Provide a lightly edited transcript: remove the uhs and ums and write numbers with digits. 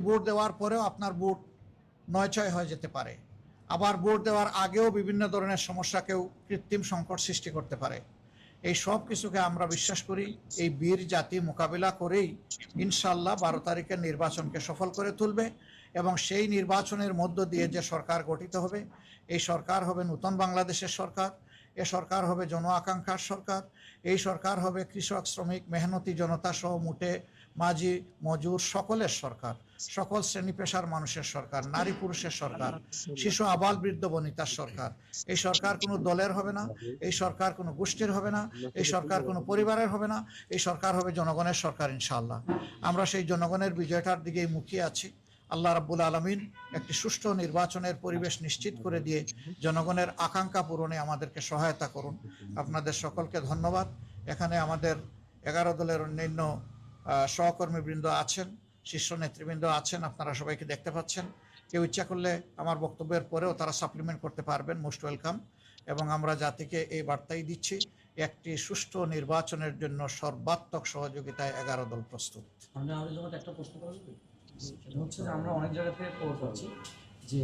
Vote দেওয়ার পরেও আপনার ভোট নয়ছয় হয়ে যেতে পারে। আবার ভোট দেওয়ার আগেও বিভিন্ন ধরনের সমস্যা কেউ কৃত্রিম সংকট সৃষ্টি করতে পারে। এই সব কিছুকে আমরা বিশ্বাস করি এই বীর জাতি মোকাবিলা করেই ইনশাল্লাহ 12 তারিখের নির্বাচনকে সফল করে তুলবে এবং সেই নির্বাচনের মধ্য দিয়ে যে সরকার গঠিত হবে, এই সরকার হবে নতুন বাংলাদেশের সরকার। এ সরকার হবে জন আকাঙ্ক্ষার সরকার। এই সরকার হবে কৃষক, শ্রমিক, মেহনতি জনতা সহ মুটে মাঝি, মজুর সকলের সরকার, সকল শ্রেণী পেশার মানুষের সরকার, নারী পুরুষের সরকার, শিশু আবাল বৃদ্ধ বনিতার সরকার। এই সরকার কোনো দলের হবে না, এই সরকার কোনো গোষ্ঠীর হবে না, এই সরকার কোনো পরিবারের হবে না, এই সরকার হবে জনগণের সরকার ইনশাআল্লাহ। আমরা সেই জনগণের বিজয়টার দিকেই মুখিয়ে আছি। আল্লাহ রাব্বুল আলামিন একটি সুষ্ঠু নির্বাচনের পরিবেশ নিশ্চিত করে দিয়ে জনগণের আকাঙ্ক্ষা পূরণে আমাদেরকে সহায়তা করুন। আপনাদের সকলকে ধন্যবাদ। এখানে আমাদের 11 দলের অন্যান্য সহকর্মীবৃন্দ আছেন, শীর্ষ নেতৃবৃন্দ আছেন, আপনারা সবাইকে দেখতে পাচ্ছেন। কেউ ইচ্ছা করলে আমার বক্তব্যের পরেও তারা সাপ্লিমেন্ট করতে পারবেন, মোস্ট ওয়েলকাম। এবং আমরা জাতিকে এই বার্তাই দিচ্ছি, একটি সুষ্ঠু নির্বাচনের জন্য সর্বাত্মক সহযোগিতায় 11 দল প্রস্তুত। একটা প্রশ্ন করা যাবে? সেটা হচ্ছে যে আমরা অনেক জায়গা থেকে খবর পাচ্ছি যে